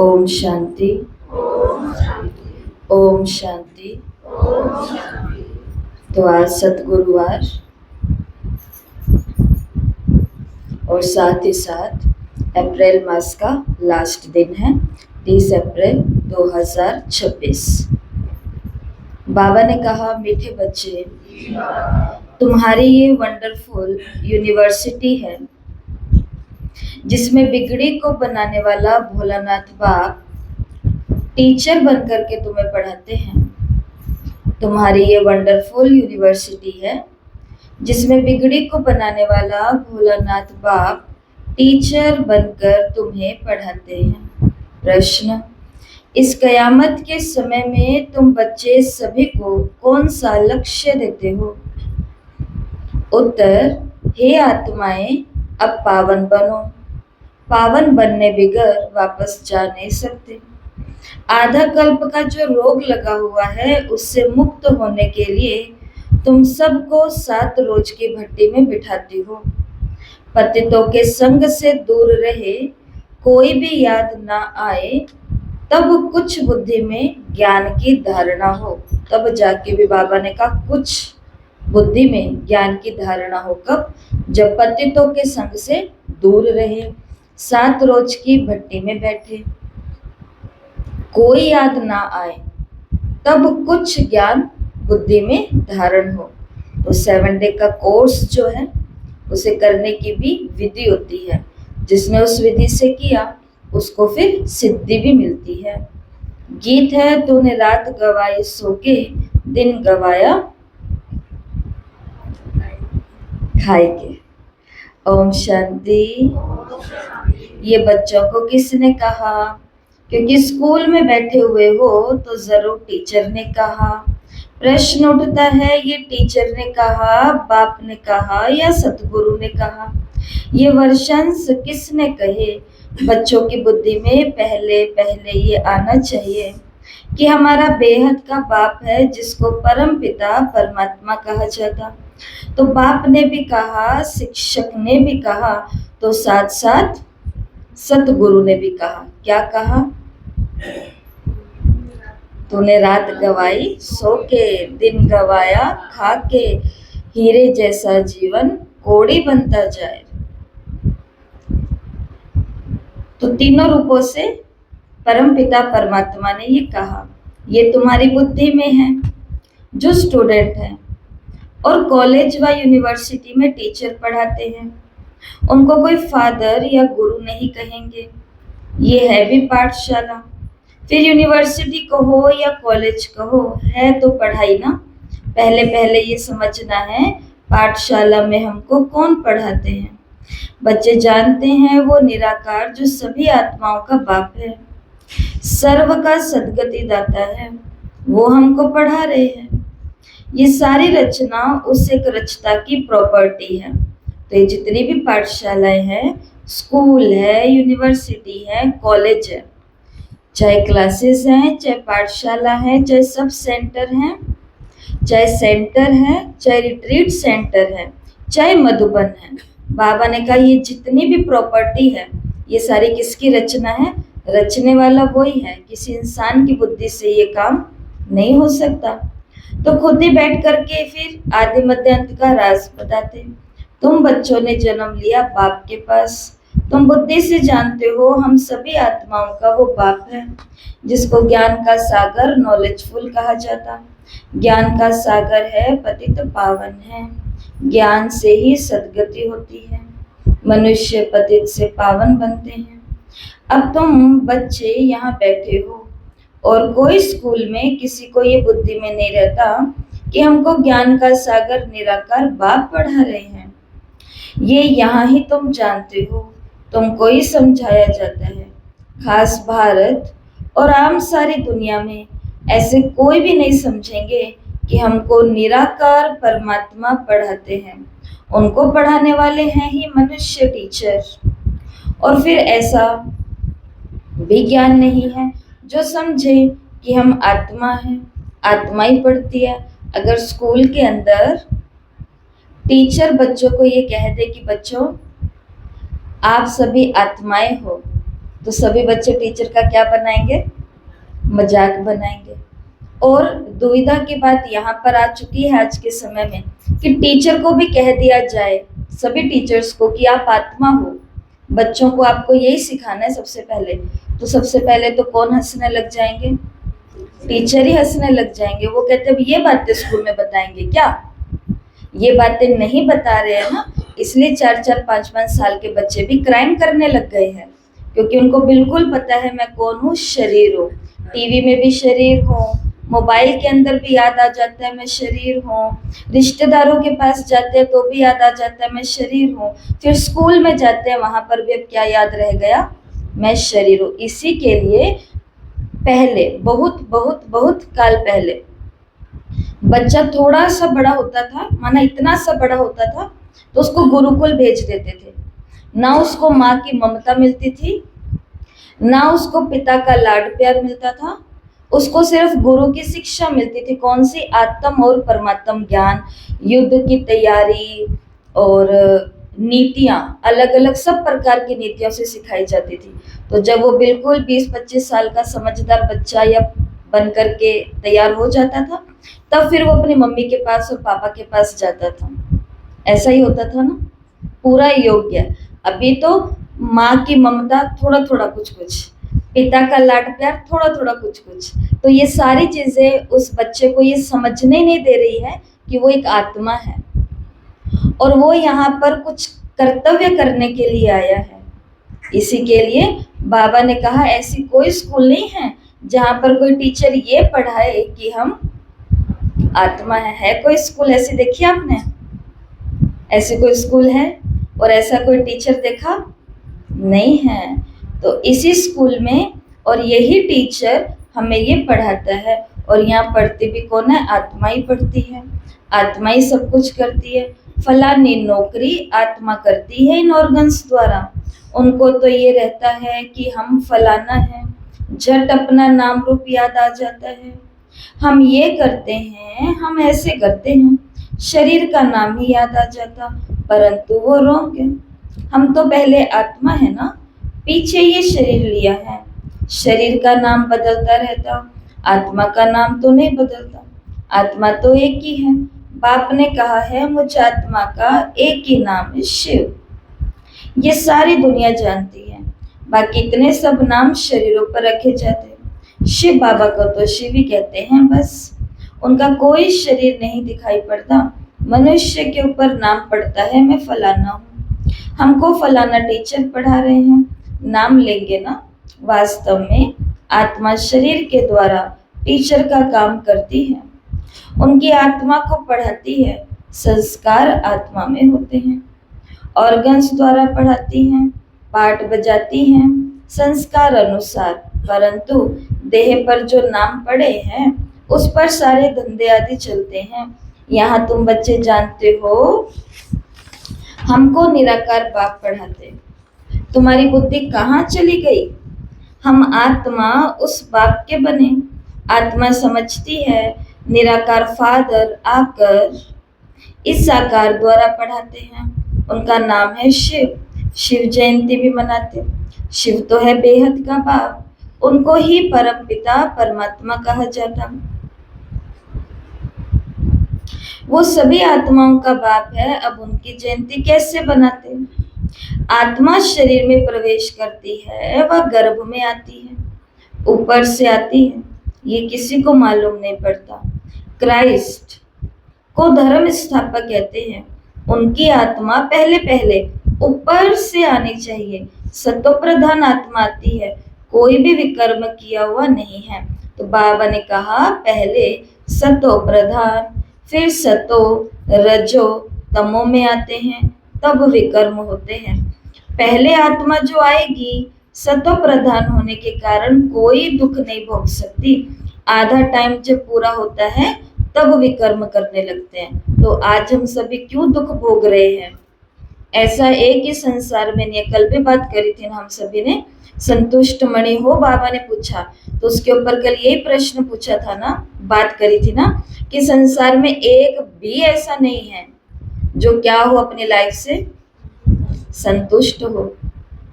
ओम शांति। ओम शांति। तो आज सतगुरुवार और साथ ही साथ अप्रैल मास का लास्ट दिन है, 30 अप्रैल 2026। बाबा ने कहा, मीठे बच्चे, तुम्हारी ये वंडरफुल यूनिवर्सिटी है जिसमें बिगड़ी को बनाने वाला भोलानाथ बाप टीचर बन करके तुम्हें पढ़ाते हैं। तुम्हारी ये वंडरफुल यूनिवर्सिटी है जिसमें बिगड़ी को बनाने वाला भोलानाथ बाप टीचर बनकर तुम्हें पढ़ाते हैं। प्रश्न, इस कयामत के समय में तुम बच्चे सभी को कौन सा लक्ष्य देते हो? उत्तर, हे आत्माएं, अब पावन बनो। पावन बनने बिगर वापस जा नहीं सकते। आधा कल्प का जो रोग लगा हुआ है उससे मुक्त होने के लिए तुम सबको 7 रोज की भट्टी में बिठाती हो। पतितों के संग से दूर रहे, कोई भी याद ना आए, तब कुछ बुद्धि में ज्ञान की धारणा हो। तब जाके भी बाबा ने कहा कुछ बुद्धि में ज्ञान की धारणा हो। कब? जब पतितों के संग से दूर रहे, 7 रोज की भट्टी में बैठे, कोई याद ना आए, तब कुछ ज्ञान बुद्धि में धारण हो। तो 7 डे का कोर्स जो है उसे करने की भी विधि होती है। जिसने उस विधि से किया उसको फिर सिद्धि भी मिलती है। गीत है, तूने रात गवाई सो के, दिन गवाया खाए के। ओम शांति। ये बच्चों को किसने कहा? क्योंकि स्कूल में बैठे हुए हो तो जरूर टीचर ने कहा। प्रश्न उठता है, ये टीचर ने कहा, बाप ने कहा या सतगुरु ने कहा? ये वर्षांश किसने कहे? बच्चों की बुद्धि में पहले पहले ये आना चाहिए कि हमारा बेहद का बाप है जिसको परम पिता परमात्मा कहा जाता। तो बाप ने भी कहा, शिक्षक ने भी कहा, तो साथ साथ सतगुरु ने भी कहा। क्या कहा? तूने रात गवाई सो के, दिन गवाया खा के, हीरे जैसा जीवन कोड़ी बनता जाए। तो तीनों रूपों से परम पिता परमात्मा ने ये कहा। ये तुम्हारी बुद्धि में है। जो स्टूडेंट है और कॉलेज व यूनिवर्सिटी में टीचर पढ़ाते हैं उनको कोई फादर या गुरु नहीं कहेंगे। ये है भी पाठशाला। फिर यूनिवर्सिटी कहो या कॉलेज कहो, है तो पढ़ाई ना। पहले पहले ये समझना है पाठशाला में हमको कौन पढ़ाते हैं। बच्चे जानते हैं वो निराकार जो सभी आत्माओं का बाप है, सर्व का सद्गति दाता है, वो हमको पढ़ा रहे हैं। ये सारी रचना उस एक रचता की प्रॉपर्टी है। तो ये जितनी भी पाठशालाएं हैं, स्कूल है, यूनिवर्सिटी है, कॉलेज है, चाहे क्लासेस हैं, चाहे पाठशाला है, चाहे सब सेंटर हैं, चाहे सेंटर है, चाहे रिट्रीट सेंटर है, चाहे मधुबन है, बाबा ने कहा ये जितनी भी प्रॉपर्टी है ये सारी किसकी रचना है? रचने वाला वही है। किसी इंसान की बुद्धि से ये काम नहीं हो सकता। तो खुद ही बैठ करके फिर आदि मध्य अंत का राज बताते। तुम बच्चों ने जन्म लिया बाप के पास। तुम बुद्धि से जानते हो हम सभी आत्माओं का वो बाप है जिसको ज्ञान का सागर नॉलेजफुल कहा जाता। ज्ञान का सागर है, पतित पावन है। ज्ञान से ही सद्गति होती है। मनुष्य पतित से पावन बनते हैं। अब तुम बच्चे यहाँ बैठे हो और कोई स्कूल में किसी को ये बुद्धि में नहीं रहता कि हमको ज्ञान का सागर निराकार बाप पढ़ा रहे हैं। ये यहाँ ही तुम जानते हो, तुमको ही समझाया जाता है। खास भारत और आम सारी दुनिया में ऐसे कोई भी नहीं समझेंगे कि हमको निराकार परमात्मा पढ़ाते हैं। उनको पढ़ाने वाले हैं ही मनुष्य टीचर। और फिर ऐसा भी ज्ञान नहीं है जो समझे कि हम आत्मा हैं, आत्मा ही पढ़ती है। अगर स्कूल के अंदर टीचर बच्चों को ये कह दे कि बच्चों आप सभी आत्माएं हो, तो सभी बच्चे टीचर का क्या बनाएंगे? मजाक बनाएंगे। और दुविधा की बात यहाँ पर आ चुकी है आज के समय में कि टीचर को भी कह दिया जाए, सभी टीचर्स को, कि आप आत्मा हो। बच्चों को आपको यही सिखाना है सबसे पहले। तो सबसे पहले तो कौन हंसने लग जाएंगे? टीचर ही हंसने लग जाएंगे। वो कहते हैं ये बातें स्कूल में बताएंगे क्या? ये बातें नहीं बता रहे हैं ना, इसलिए 4-4 5-5 साल के बच्चे भी क्राइम करने लग गए हैं, क्योंकि उनको बिल्कुल पता है मैं कौन हूँ, शरीर हूँ। टीवी में भी शरीर हूँ, मोबाइल के अंदर भी याद आ जाता है मैं शरीर हूँ, रिश्तेदारों के पास जाते हैं तो भी याद आ जाता है मैं शरीर हूँ, फिर स्कूल में जाते हैं वहां पर भी अब क्या याद रह गया? मैं शरीर हूँ। इसी के लिए पहले, बहुत बहुत बहुत काल पहले, बच्चा थोड़ा सा बड़ा होता था, माना इतना सा बड़ा होता था, तो उसको गुरुकुल भेज देते थे। ना उसको माँ की ममता मिलती थी, ना उसको पिता का लाड प्यार मिलता था, उसको सिर्फ गुरु की शिक्षा मिलती थी। कौन सी? आत्म और परमात्म ज्ञान, युद्ध की तैयारी और नीतियां, अलग अलग सब प्रकार की नीतियों से सिखाई जाती थी। तो जब वो बिल्कुल 20-25 साल का समझदार बच्चा या बन करके तैयार हो जाता था, तब फिर वो अपनी मम्मी के पास और पापा के पास जाता था। ऐसा ही होता था ना, पूरा योग्य। अभी तो माँ की ममता थोड़ा थोड़ा कुछ कुछ, पिता का लाड प्यार थोड़ा थोड़ा कुछ कुछ, तो ये सारी चीजें उस बच्चे को ये समझने ही नहीं दे रही है कि वो एक आत्मा है और वो यहाँ पर कुछ कर्तव्य करने के लिए आया है। इसी के लिए बाबा ने कहा ऐसी कोई स्कूल नहीं है जहाँ पर कोई टीचर ये पढ़ाए कि हम आत्मा है कोई स्कूल ऐसी देखी आपने? ऐसी कोई स्कूल है और ऐसा कोई टीचर देखा? नहीं है। तो इसी स्कूल में और यही टीचर हमें ये पढ़ाता है, और यहाँ पढ़ती भी कौन है? आत्मा ही पढ़ती है, आत्मा ही सब कुछ करती है। फलानी नौकरी आत्मा करती है इन ऑर्गन्स द्वारा। उनको तो ये रहता है कि हम फलाना है, झट अपना नाम रूप याद आ जाता है, हम ये करते हैं, हम ऐसे करते हैं, शरीर का नाम ही याद आ जाता। परंतु वो रोंग है। हम तो पहले आत्मा है ना, पीछे ये शरीर लिया है। शरीर का नाम बदलता रहता, आत्मा का नाम तो नहीं बदलता। आत्मा तो एक ही है। बाप ने कहा है मुझ आत्मा का एक ही नाम है शिव। ये सारी दुनिया जानती है। बाकी इतने सब नाम शरीरों पर रखे जाते हैं। शिव बाबा को तो शिव ही कहते हैं बस, उनका कोई शरीर नहीं दिखाई पड़ता। मनुष्य के ऊपर नाम पड़ता है मैं फलाना हूँ। हमको फलाना टीचर पढ़ा रहे हैं, नाम लेंगे ना। वास्तव में आत्मा शरीर के द्वारा टीचर का काम करती है, उनकी आत्मा को पढ़ाती है। संस्कार आत्मा में होते हैं, ऑर्गन्स द्वारा पढ़ाती हैं, पाठ बजाती हैं संस्कार अनुसार। परंतु देह पर जो नाम पड़े हैं उस पर सारे धंधे आदि चलते हैं। यहाँ तुम बच्चे जानते हो हमको निराकार बाप पढ़ाते, तुम्हारी बुद्धि कहाँ चली गई? हम आत्मा उस बाप के बने। आत्मा समझती है निराकार फादर आकर इस साकार द्वारा पढ़ाते हैं, उनका नाम है शिव। शिव जयंती भी मनाते। शिव तो है बेहद का बाप, उनको ही परम पिता परमात्मा कहा जाता। वो सभी आत्माओं का बाप है। अब उनकी जयंती कैसे बनाते? आत्मा शरीर में प्रवेश करती है, वह गर्भ में आती है, ऊपर से आती है, ये किसी को मालूम नहीं पड़ता। क्राइस्ट को धर्म स्थापक कहते हैं। उनकी आत्मा पहले पहले ऊपर से आनी चाहिए। सतो प्रधान आत्मा आती है, कोई भी विकर्म किया हुआ नहीं है। तो बाबा ने कहा पहले सतो प्रधान, फिर सतो रजो तमो में आते हैं, तब विकर्म होते हैं। पहले आत्मा जो आएगी सतो प्रधान होने के कारण कोई दुख नहीं भोग सकती। आधा टाइम जब पूरा होता है तब विकर्म करने लगते हैं। तो आज हम सभी क्यों दुख भोग रहे हैं? ऐसा एक ही संसार में नहीं। कल भी बात करी थी ना हम सभी ने, संतुष्ट मणि हो बाबा ने पूछा, तो उसके ऊपर कल यही प्रश्न पूछा था ना, बात करी थी ना, कि संसार में एक भी ऐसा नहीं है जो क्या हो अपनी लाइफ से संतुष्ट हो।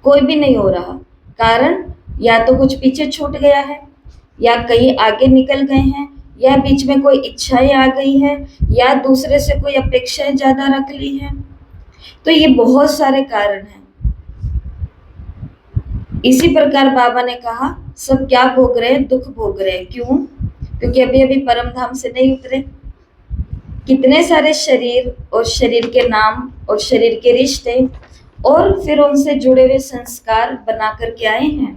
कोई भी नहीं हो रहा, कारण या तो कुछ पीछे छूट गया है, या कहीं आगे निकल गए हैं, या बीच में कोई इच्छाएं आ गई है, या दूसरे से कोई अपेक्षाएं ज्यादा रख ली है। तो ये बहुत सारे कारण हैं। इसी प्रकार बाबा ने कहा सब क्या भोग रहे हैं, दुख भोग रहे हैं। क्यों? क्योंकि अभी अभी परम धाम से नहीं उतरे। कितने सारे शरीर और शरीर के नाम और शरीर के रिश्ते और फिर उनसे जुड़े हुए संस्कार बना करके आए हैं,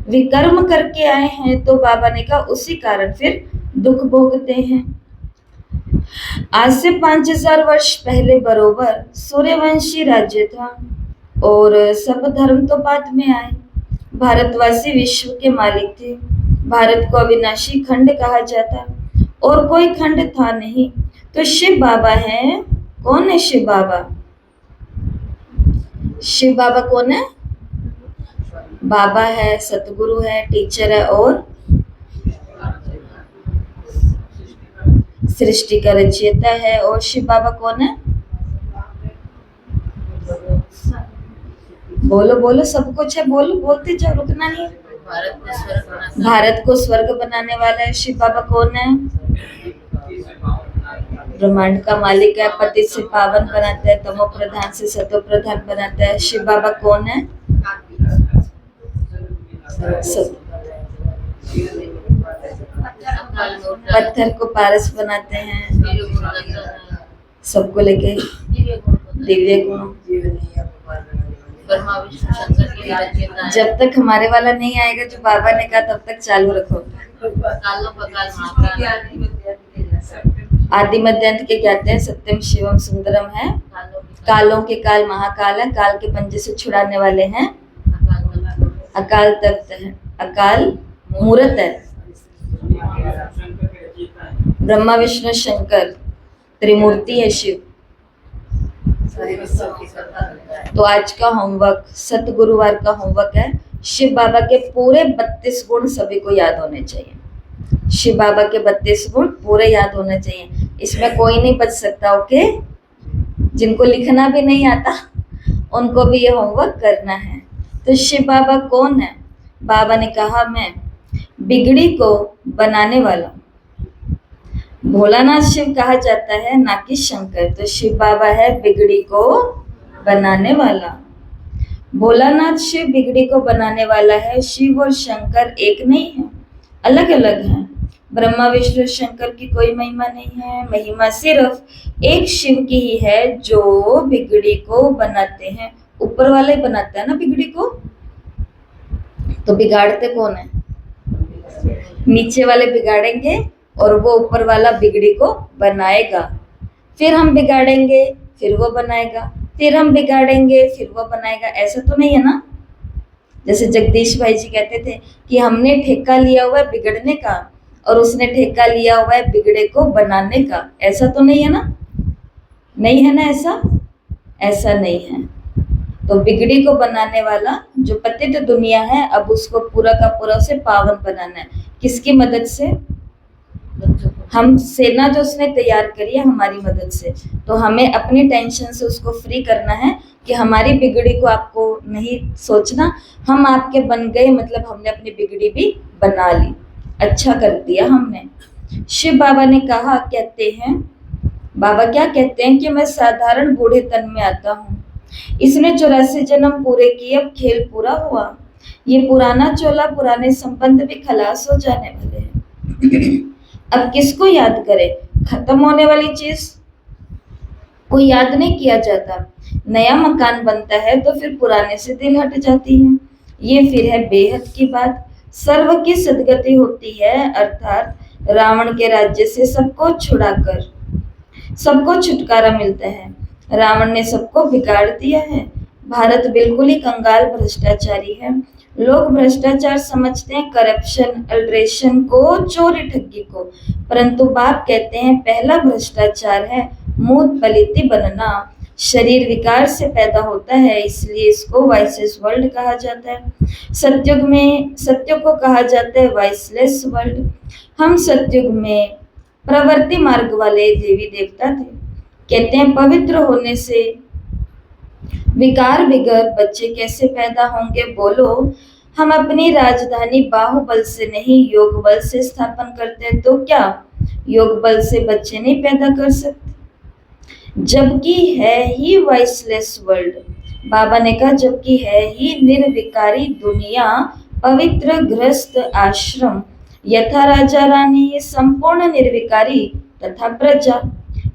विकर्म करके आए हैं। तो बाबा ने कहा उसी कारण फिर दुख भोगते हैं। आज से 5000 वर्ष पहले बरोबर सूर्यवंशी राज्य था और सब धर्म तो बाद में आए। भारतवासी विश्व के मालिक थे। भारत को अविनाशी खंड कहा जाता और कोई खंड था नहीं। तो शिव बाबा हैं। कौन है शिव बाबा? शिव बाबा कौन है? बाबा है, सतगुरु है, टीचर है और सृष्टि का रचयिता है। और शिव बाबा कौन है? बोलो बोलो, सब कुछ है, बोलो, बोलते जाओ, रुकना नहीं। भारत को स्वर्ग बनाने वाला है। शिव बाबा कौन है? ब्रह्मांड का मालिक है। पतित से पावन बनाता है, तमो प्रधान से सतो प्रधान बनाता है। शिव बाबा कौन है? पत्थर को पारस बनाते हैं, सबको लेके दिव्य गुण। जब तक हमारे वाला नहीं आएगा जो बाबा ने कहा तब तक चालू रखो। आदि मध्य अंत के ज्ञाते हैं, सत्यम शिवम सुंदरम है। कालों के काल महाकाल है, काल के पंजे से छुड़ाने वाले हैं। अकाल तख्त है, अकाल मूर्त है। ब्रह्मा विष्णु शंकर त्रिमूर्ति है शिव। तो आज का होमवर्क, सतगुरुवार का होमवर्क है, शिव बाबा के पूरे 32 गुण सभी को याद होने चाहिए। शिव बाबा के 32 गुण पूरे याद होने चाहिए। इसमें कोई नहीं बच सकता। ओके, जिनको लिखना भी नहीं आता उनको भी ये होमवर्क करना है। तो शिव बाबा कौन है? बाबा ने कहा मैं बिगड़ी को बनाने वाला। भोलानाथ शिव कहा जाता है, ना कि शंकर। तो शिव बाबा है बिगड़ी को बनाने वाला। भोलानाथ शिव बिगड़ी को बनाने वाला है। शिव और शंकर एक नहीं है, अलग अलग हैं। ब्रह्मा विष्णु शंकर की कोई महिमा नहीं है। महिमा सिर्फ एक शिव की ही है जो बिगड़ी को बनाते हैं। ऊपर वाले बनाता है ना बिगड़ी को, तो बिगाड़ते कौन है? नीचे वाले बिगाड़ेंगे और वो ऊपर वाला बिगड़ी को बनाएगा। फिर हम बिगाड़ेंगे, फिर वो बनाएगा, फिर हम बिगाड़ेंगे, फिर वो बनाएगा। ऐसा तो नहीं है ना? जैसे जगदीश भाई जी कहते थे कि हमने ठेका लिया हुआ है बिगड़ने का और उसने ठेका लिया हुआ है बिगड़े को बनाने का। ऐसा तो नहीं है ना? नहीं है ना ऐसा? ऐसा नहीं है। तो बिगड़ी को बनाने वाला जो पतित दुनिया है, अब उसको पूरा का पूरा उसे पावन बनाना है। किसकी मदद से? हम सेना जो उसने तैयार करी है हमारी मदद से। तो हमें अपनी टेंशन से उसको फ्री करना है कि हमारी बिगड़ी को आपको नहीं सोचना, हम आपके बन गए, मतलब हमने अपनी बिगड़ी भी बना ली, अच्छा कर दिया हमने। शिव बाबा ने कहा, कहते हैं बाबा क्या कहते हैं कि मैं साधारण बूढ़े तन में आता हूँ। इसने 84 जन्म पूरे किए, अब खेल पूरा हुआ। ये पुराना चोला, पुराने संबंध भी खलास हो जाने वाले हैं। अब किसको याद करे? खत्म होने वाली चीज को याद नहीं किया जाता। नया मकान बनता है तो फिर पुराने से दिल हट जाती है। ये फिर है बेहद की बात। सर्व की सदगति होती है, अर्थात रावण के राज्य से सबको छुड़ाकर सबको छुटकारा मिलता है। रावण ने सबको बिगाड़ दिया है। भारत बिल्कुल ही कंगाल भ्रष्टाचारी है। लोग भ्रष्टाचार समझते हैं करप्शन, अल्ट्रेशन को, चोरी ठगी को, परंतु बाप कहते हैं पहला भ्रष्टाचार है मूत पलिति बनना। शरीर विकार से पैदा होता है, इसलिए इसको वाइसेस वर्ल्ड कहा जाता है। सतयुग में सत्य को कहा जाता है वाइसलेस वर्ल्ड। हम सतयुग में प्रवृत्ति मार्ग वाले देवी देवता थे। कहते हैं पवित्र होने से विकार बिगर बच्चे कैसे पैदा होंगे? बोलो, हम अपनी राजधानी बाहुबल से नहीं योग बल से स्थापन करते हैं, तो क्या योग बल से बच्चे नहीं पैदा कर सकते? जबकि है ही वॉइसलेस वर्ल्ड, बाबा ने कहा जबकि है ही निर्विकारी दुनिया, पवित्र गृहस्थ आश्रम, यथा राजा रानी, ये संपूर्ण निर्विकारी तथा प्रजा।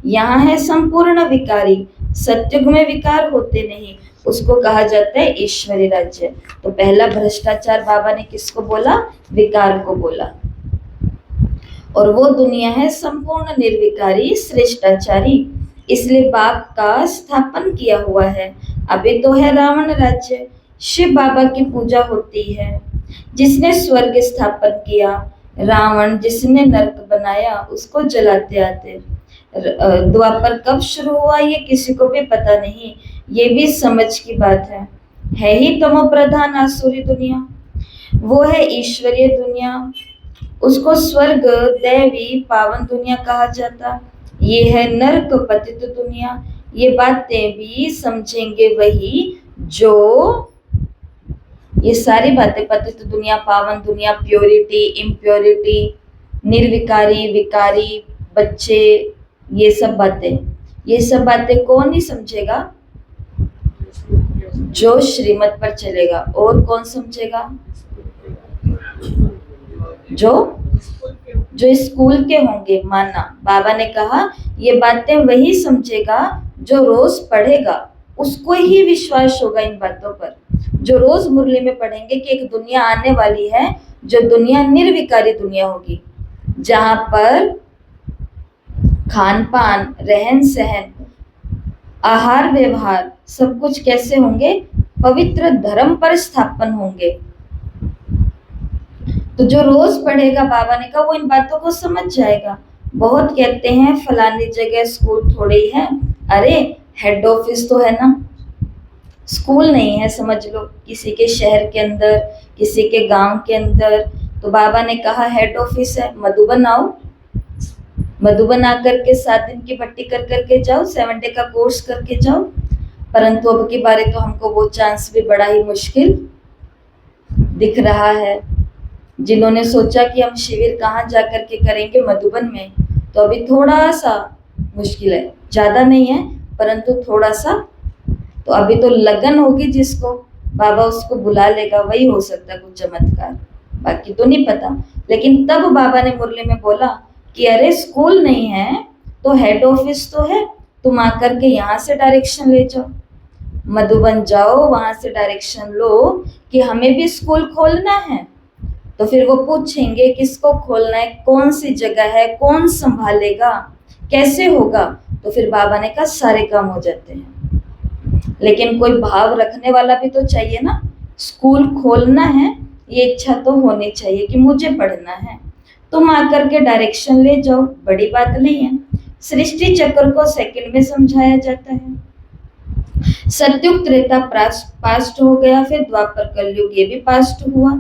यहाँ है संपूर्ण विकारी, सत्युग में विकार होते नहीं, उसको कहा जाता है ईश्वरी राज्य। तो पहला भ्रष्टाचार बाबा ने किसको बोला? विकार को बोला। और वो दुनिया है संपूर्ण निर्विकारी श्रेष्ठाचारी, इसलिए बाप का स्थापन किया हुआ है। अभी तो है रावण राज्य, शिव बाबा की पूजा होती है, जिसने स्वर्ग स्थापन किया। रावण जिसने नरक बनाया, उसको जलाते आते। द्वापर कब शुरू हुआ ये किसी को भी पता नहीं, ये भी समझ की बात है ही तमो प्रधान आसुरी दुनिया, वो है ईश्वरीय दुनिया, उसको स्वर्ग दैवी पावन दुनिया कहा जाता। ये है नरक पतित दुनिया। ये बातें भी समझेंगे वही जो, ये सारी बातें, पतित दुनिया, पावन दुनिया, प्योरिटी, इम्प्योरिटी, निर्विकारी, विकारी, बच्चे, ये सब बातें कौन नहीं समझेगा? जो श्रीमत पर चलेगा। और कौन समझेगा? जो स्कूल के होंगे। माना बाबा ने कहा ये बातें वही समझेगा जो रोज पढ़ेगा, उसको ही विश्वास होगा इन बातों पर। जो रोज मुरली में पढ़ेंगे कि एक दुनिया आने वाली है, जो दुनिया निर्विकारी दुनिया होगी, जहां पर खान पान, रहन सहन, आहार व्यवहार सब कुछ कैसे होंगे? पवित्र धर्म पर स्थापन होंगे। तो जो रोज पढ़ेगा, बाबा ने कहा, वो इन बातों को समझ जाएगा। बहुत कहते हैं फलानी जगह स्कूल थोड़ी है, अरे हेड ऑफिस तो है ना, स्कूल नहीं है समझ लो, किसी के शहर के अंदर, किसी के गांव के अंदर। तो बाबा ने कहा हेड ऑफिस है, मधुबन आओ, मधुबन आकर के 7 दिन की पट्टी कर करके जाओ, 7 डे का कोर्स करके जाओ। परंतु अब की बारे तो हमको वो चांस भी बड़ा ही मुश्किल दिख रहा है। जिन्होंने सोचा कि हम शिविर कहाँ जा करके करेंगे, मधुबन में, तो अभी थोड़ा सा मुश्किल है, ज्यादा नहीं है परंतु थोड़ा सा। तो अभी तो लगन होगी जिसको, बाबा उसको बुला लेगा, वही हो सकता है कुछ चमत्कार, बाकी तो नहीं पता। लेकिन तब बाबा ने मुरली में बोला कि अरे स्कूल नहीं है तो हेड ऑफिस तो है, तुम आकर के यहाँ से डायरेक्शन ले जाओ, मधुबन जाओ, वहां से डायरेक्शन लो कि हमें भी स्कूल खोलना है। तो फिर वो पूछेंगे किसको खोलना है, कौन सी जगह है, कौन संभालेगा, कैसे होगा। तो फिर बाबा ने कहा सारे काम हो जाते हैं। लेकिन कोई भाव रखने वाला भी तो चाहिए ना, स्कूल खोलना है ये इच्छा तो होनी चाहिए कि मुझे पढ़ना है, तुम आकर के डायरेक्शन ले जाओ, बड़ी बात नहीं है। सृष्टि चक्र को सेकंड में समझाया जाता है। सतयुग त्रेता पास्ट हो गया, फिर द्वापर कलयुग ये भी पास्ट हुआ,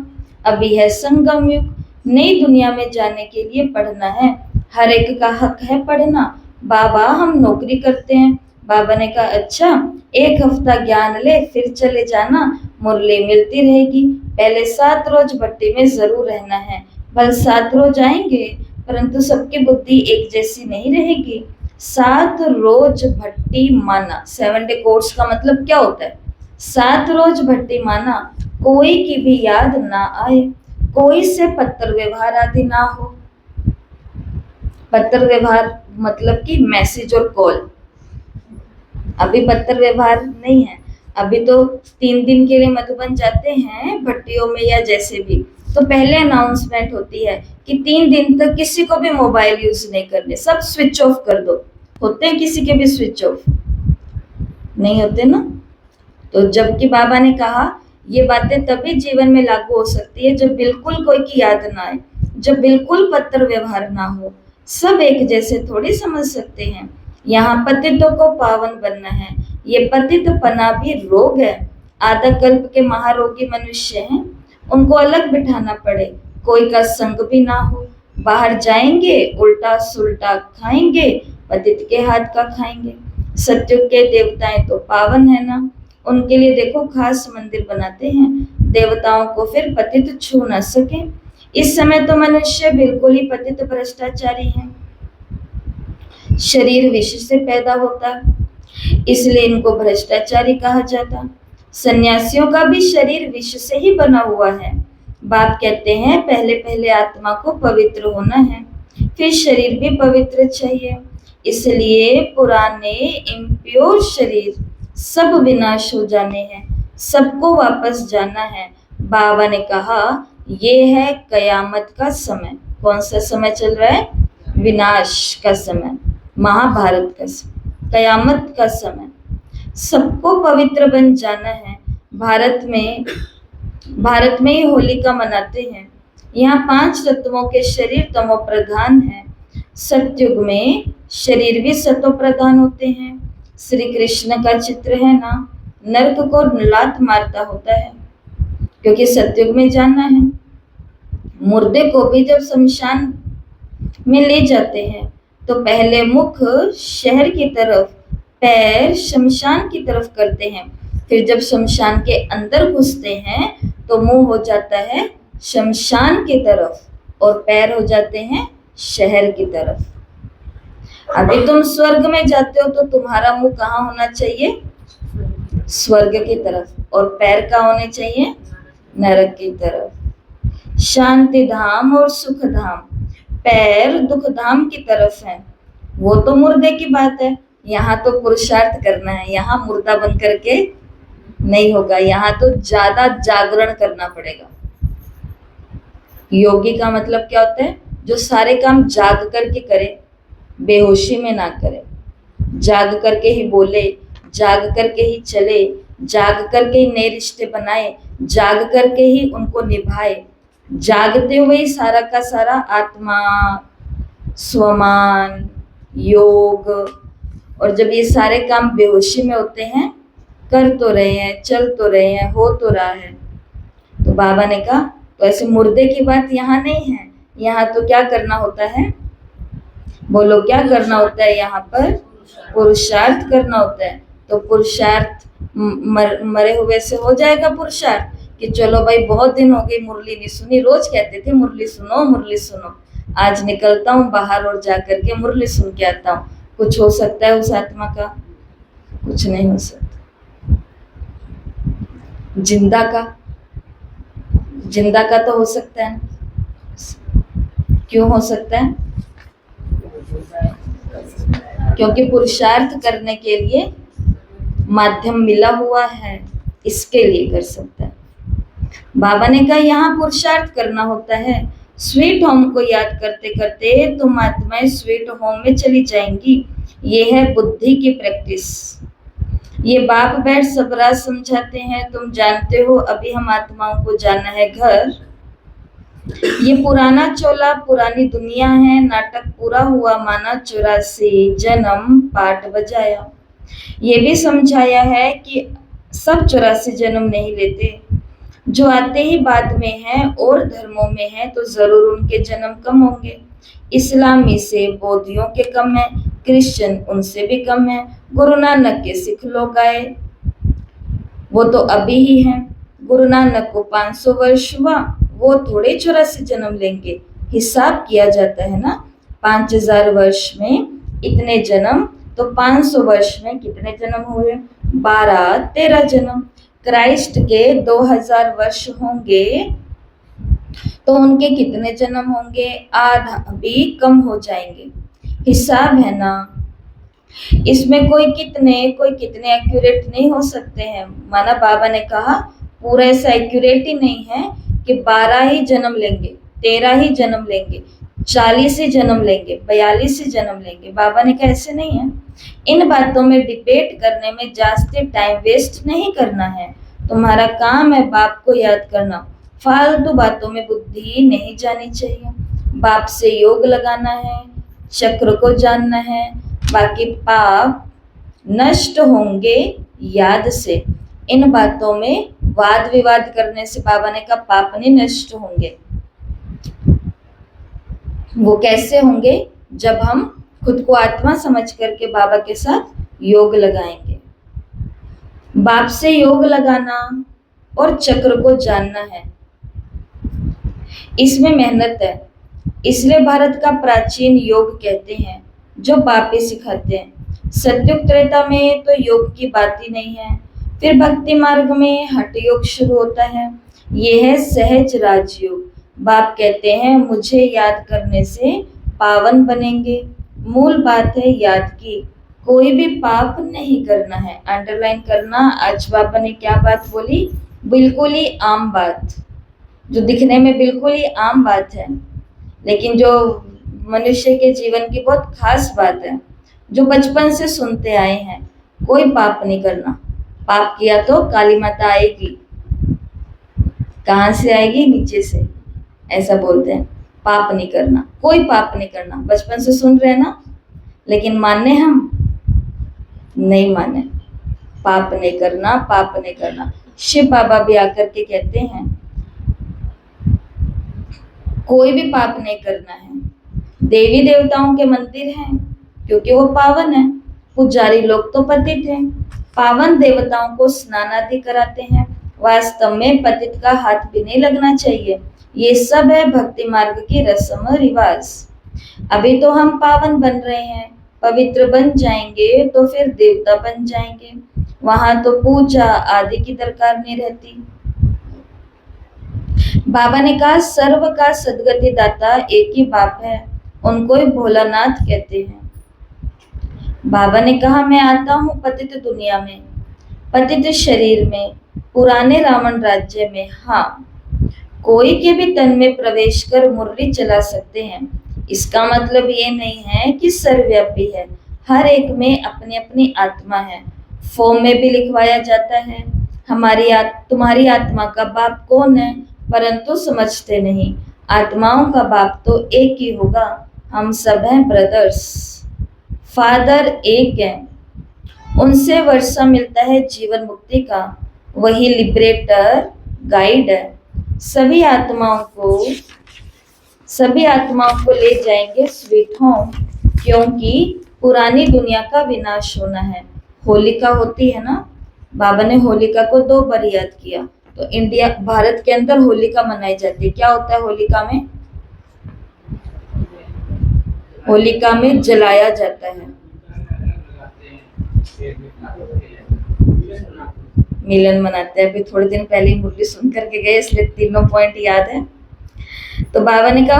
अभी है संगम युग। नई दुनिया में जाने के लिए पढ़ना है, हर एक का हक है पढ़ना। बाबा हम नौकरी करते हैं, बाबा ने कहा अच्छा 1 हफ्ता ज्ञान ले फिर चले जाना, मुरली मिलती रहेगी। पहले 7 रोज भट्टी में जरूर रहना है, भल 7 रोज आएंगे परंतु सबकी बुद्धि एक जैसी नहीं रहेगी। 7 रोज भट्टी माना, 7 डे कोर्स का मतलब क्या होता है? 7 रोज भट्टी माना, कोई की भी याद ना आए, कोई से पत्र व्यवहार आदि ना हो। पत्र व्यवहार मतलब कि मैसेज और कॉल, अभी पत्र व्यवहार नहीं है। अभी तो 3 दिन के लिए मधुबन जाते हैं भट्टियों में या जैसे भी, तो पहले अनाउंसमेंट होती है कि 3 दिन तक किसी को भी मोबाइल यूज नहीं करने, सब स्विच ऑफ कर दो। होते हैं किसी के भी स्विच ऑफ? नहीं होते ना। तो जबकि बाबा ने कहा ये बातें तभी जीवन में लागू हो सकती है जब बिल्कुल कोई की याद ना आए, जब बिल्कुल पत्र व्यवहार ना हो। सब एक जैसे थोड़ी समझ सकते हैं। यहाँ पतितों को पावन बनना है, ये पतित पना भी रोग है। आधा कल्प के महारोगी मनुष्य हैं, उनको अलग बिठाना पड़े, कोई का संग भी ना हो। बाहर जाएंगे उल्टा सुल्टा खाएंगे, पतित के हाथ का खाएंगे। सत्युग के देवताएं तो पावन है ना, उनके लिए देखो खास मंदिर बनाते हैं, देवताओं को फिर पतित छू न सके। इस समय तो मनुष्य बिल्कुल ही पतित भ्रष्टाचारी है। शरीर विष से पैदा होता, इसलिए इनको भ्रष्टाचारी कहा जाता। सन्यासियों का भी शरीर विष से ही बना हुआ है। बाप कहते हैं पहले पहले आत्मा को पवित्र होना है, फिर शरीर भी पवित्र चाहिए। इसलिए पुराने इम्प्योर शरीर सब विनाश हो जाने हैं, सबको वापस जाना है। बाबा ने कहा ये है कयामत का समय। कौन सा समय चल रहा है? विनाश का समय, महाभारत का समय, कयामत का समय। सबको पवित्र बन जाना है। भारत में ही होलिका मनाते हैं। यहाँ 5 तत्वों के शरीर तमो प्रधान है। सतयुग में शरीर भी सतो प्रधान होते हैं। श्री कृष्ण का चित्र है ना, नरक को लात मारता होता है, क्योंकि सतयुग में जाना है। मुर्दे को भी जब शमशान में ले जाते हैं तो पहले मुख शहर की तरफ, पैर शमशान की तरफ करते हैं। फिर जब शमशान के अंदर घुसते हैं तो मुंह हो जाता है शमशान की तरफ और पैर हो जाते हैं शहर की तरफ। अभी तुम स्वर्ग में जाते हो तो तुम्हारा मुंह कहाँ होना चाहिए? स्वर्ग की तरफ, और पैर कहाँ होने चाहिए? नरक की तरफ। शांति धाम और सुख धाम, पैर दुख धाम की तरफ है। वो तो मुर्दे की बात है। यहाँ तो पुरुषार्थ करना है, यहाँ मुर्दा बन करके नहीं होगा। यहाँ तो ज्यादा जागरण करना पड़ेगा। योगी का मतलब क्या होता है? जो सारे काम जाग करके करे, बेहोशी में ना करे। जाग करके ही बोले, जाग करके ही चले, जाग करके ही नए रिश्ते बनाए, जाग करके ही उनको निभाए। जागते हुए ही सारा का सारा आत्मा, स्वमान, योग, और जब ये सारे काम बेहोशी में होते हैं, कर तो रहे हैं, चल तो रहे हैं, हो तो रहा है, तो बाबा ने कहा तो ऐसे मुर्दे की बात यहाँ नहीं है। यहाँ तो क्या करना होता है? बोलो क्या करना होता है? यहाँ पर पुरुषार्थ करना होता है। तो पुरुषार्थ मरे हुए से हो जाएगा पुरुषार्थ कि चलो भाई बहुत दिन हो गई मुरली नहीं सुनी। रोज कहते थे मुरली सुनो, मुरली सुनो। आज निकलता हूँ बाहर और जा करके मुरली सुन के आता हूँ। कुछ हो सकता है उस आत्मा का? कुछ नहीं हो सकता। जिंदा का तो हो सकता है। क्यों हो सकता है? क्योंकि पुरुषार्थ करने के लिए माध्यम मिला हुआ है, इसके लिए कर सकता है। बाबा ने कहा यहाँ पुरुषार्थ करना होता है। स्वीट होम को याद करते करते तुम आत्माएं स्वीट होम में चली जाएंगी। ये है बुद्धि की प्रैक्टिस। ये बाप बैठ सब राज समझाते हैं। तुम जानते हो अभी हम आत्माओं को जाना है घर। ये पुराना चोला, पुरानी दुनिया है। नाटक पूरा हुआ माना 84 जन्म पाठ बजाया। ये भी समझाया है कि सब 84 जन्म नहीं लेते। जो आते ही बाद में हैं और धर्मों में हैं तो जरूर उनके जन्म कम होंगे। इस्लामी से बौद्धियों के कम है, क्रिश्चियन उनसे भी कम है। गुरु नानक के सिख लोग आए, वो तो अभी ही हैं। गुरु नानक को 500 वर्ष हुआ, वो थोड़े 84 जन्म लेंगे। हिसाब किया जाता है ना, 5000 वर्ष में इतने जन्म, तो 500 वर्ष में कितने जन्म हुए? 12-13 जन्म। क्राइस्ट के 2000 वर्ष होंगे तो उनके कितने जन्म होंगे? आधा भी कम हो जाएंगे। हिसाब है ना, इसमें कोई कितने एक्यूरेट नहीं हो सकते हैं। माना बाबा ने कहा पूरा ऐसा एक्यूरेट ही नहीं है कि 12 ही जन्म लेंगे, 13 ही जन्म लेंगे, 40 ही जन्म लेंगे, 42 ही जन्म लेंगे। बाबा ने कहा ऐसे नहीं है। इन बातों में डिबेट करने में जास्ती टाइम वेस्ट नहीं करना है। तुम्हारा काम है बाप को याद करना। फालतू बातों में बुद्धि नहीं जानी चाहिए। बाप से योग लगाना है, चक्र को जानना है। बाकी पाप नष्ट होंगे याद से। इन बातों में वाद विवाद करने से बाबा ने कहा पाप नहीं नष्ट होंगे। वो कैसे होंगे? जब हम खुद को आत्मा समझ करके बाबा के साथ योग लगाएंगे। बाप से योग लगाना, और चक्र को जानना है। इसमें मेहनत है। इसलिए भारत का प्राचीन योग कहते हैं, जो बापे सिखाते हैं। सतयुग त्रेता में तो योग की बात ही नहीं है। फिर भक्ति मार्ग में हठ योग शुरू होता है। ये है सहज राजयोग। बाप कहते हैं मुझे याद करने से पावन बनेंगे। मूल बात है याद की, कोई भी पाप नहीं करना है। अंडरलाइन करना। आज बाबा ने क्या बात बोली? बिल्कुल ही आम बात, जो दिखने में बिल्कुल ही आम बात है, लेकिन जो मनुष्य के जीवन की बहुत खास बात है, जो बचपन से सुनते आए हैं। कोई पाप नहीं करना। पाप किया तो काली माता आएगी। कहाँ से आएगी? नीचे से। ऐसा बोलते हैं। पाप नहीं करना, कोई पाप नहीं करना। बचपन से सुन रहे हैं ना, लेकिन माने हम नहीं माने। पाप नहीं करना, पाप नहीं करना। शिव बाबा भी आकर के कहते हैं कोई भी पाप नहीं करना है। देवी देवताओं के मंदिर हैं क्योंकि वो पावन है। पुजारी लोग तो पतित हैं। पावन देवताओं को स्नान आदि कराते हैं। वास्तव में पतित का हाथ भी नहीं लगना चाहिए। ये सब है भक्ति मार्ग की रस्म रिवाज। अभी तो हम पावन बन रहे हैं, पवित्र बन जाएंगे तो फिर देवता बन जाएंगे। वहां तो पूजा आदि की दरकार नहीं रहती। बाबा ने कहा सर्व का सदगति दाता एक ही बाप है, उनको ही भोलानाथ कहते हैं। बाबा ने कहा मैं आता हूँ पतित दुनिया में, पतित शरीर में, पुराने रावण राज्य में। हाँ, कोई के भी तन में प्रवेश कर मुरली चला सकते हैं। इसका मतलब ये नहीं है कि सर्वव्यापी है। हर एक में अपनी अपनी आत्मा है। फॉर्म में भी लिखवाया जाता है तुम्हारी आत्मा का बाप कौन है, परंतु समझते नहीं। आत्माओं का बाप तो एक ही होगा। हम सब हैं ब्रदर्स। फादर एक है। उनसे वर्षा मिलता है जीवन मुक्ति का। वही लिबरेटर गाइड है। सभी आत्माओं को ले जाएंगे स्वीट होम, क्योंकि पुरानी दुनिया का विनाश होना है। होलिका होती है ना, बाबा ने होलिका को 2 बार याद किया। तो भारत के अंदर होलिका मनाई जाती है। क्या होता है होलिका में? होलिका में जलाया जाता है। मिलन मनाते हैं। अभी थोड़े दिन पहले मुरली सुन करके गए, इसलिए तीनों पॉइंट याद है। तो बाबा ने कहा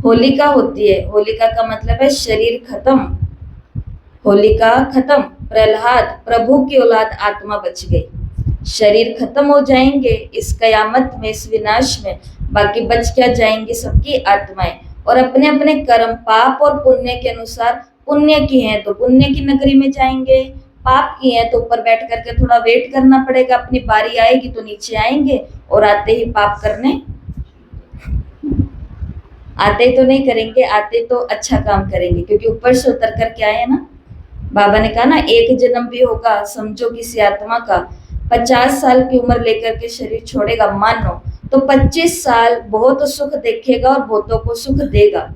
होलिका होती है। होलिका का मतलब है शरीर खत्म। होलिका खत्म। प्रहलाद प्रभु की औलाद आत्मा बच गई। शरीर खत्म हो जाएंगे इस कयामत में, इस विनाश में। बाकी बच क्या जाएंगी? सबकी आत्माएं। और अपने अपने कर्म पाप और पुण्य के अनुसार, पुण्य की है तो पुण्य की नगरी में जाएंगे, पाप की है तो ऊपर बैठ करके थोड़ा वेट करना पड़ेगा। अपनी बारी आएगी तो नीचे आएंगे, और आते ही पाप करने आते तो नहीं करेंगे, आते तो अच्छा काम करेंगे, क्योंकि ऊपर से उतर करके आए हैं ना। बाबा ने कहा ना एक जन्म भी होगा। समझो किसी आत्मा का 50 साल की उम्र लेकर के शरीर छोड़ेगा, मानो तो 25 साल बहुत सुख देखेगा और बहुतों को सुख देगा,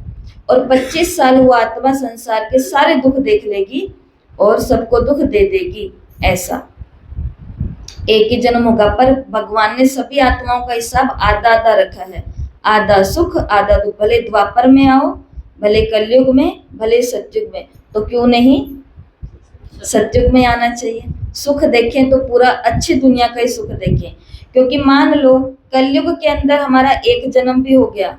और 25 साल वो आत्मा संसार के सारे दुख देख लेगी और सबको दुख दे देगी। ऐसा एक ही जन्म होगा, पर भगवान ने सभी आत्माओं का हिसाब आधा आधा रखा है। आधा सुख आधा दुख। भले द्वापर में आओ, भले कलयुग में, भले सतयुग में, तो क्यों नहीं सतयुग में आना चाहिए। सुख देखें तो पूरा अच्छी दुनिया का ही सुख देखें, क्योंकि मान लो कलयुग के अंदर हमारा एक जन्म भी हो गया,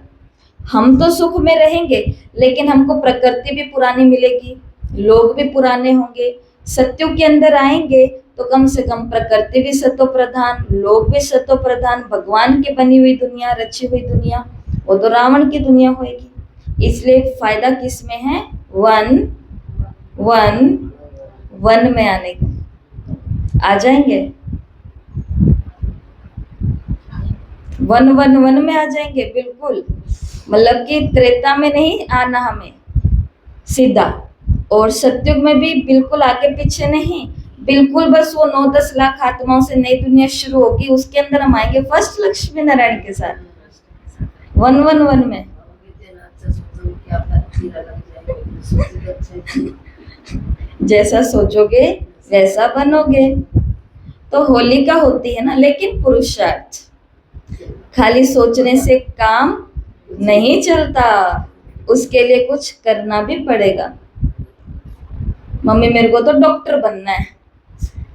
हम तो सुख में रहेंगे, लेकिन हमको प्रकृति भी पुरानी मिलेगी, लोग भी पुराने होंगे। सतयुग के अंदर आएंगे तो कम से कम प्रकृति भी सतो प्रधान, लोग भी सतो प्रधान, भगवान की बनी हुई दुनिया, रची हुई दुनिया, वो तो रावण की दुनिया होगी। इसलिए फायदा किस में है? वन में आने का। आ जाएंगे वन में आ जाएंगे, बिल्कुल। मतलब कि त्रेता में नहीं आना हमें, सीधा। और सतयुग में भी बिल्कुल आगे पीछे नहीं, बिल्कुल बस वो 9-10 लाख आत्माओं से नई दुनिया शुरू होगी, उसके अंदर हम आएंगे फर्स्ट लक्ष्मी नारायण के साथ। वन में। जैसा सोचोगे वैसा बनोगे। तो होलिका होती है ना, लेकिन पुरुषार्थ, खाली सोचने से काम नहीं चलता, उसके लिए कुछ करना भी पड़ेगा। मम्मी मेरे को तो डॉक्टर बनना है,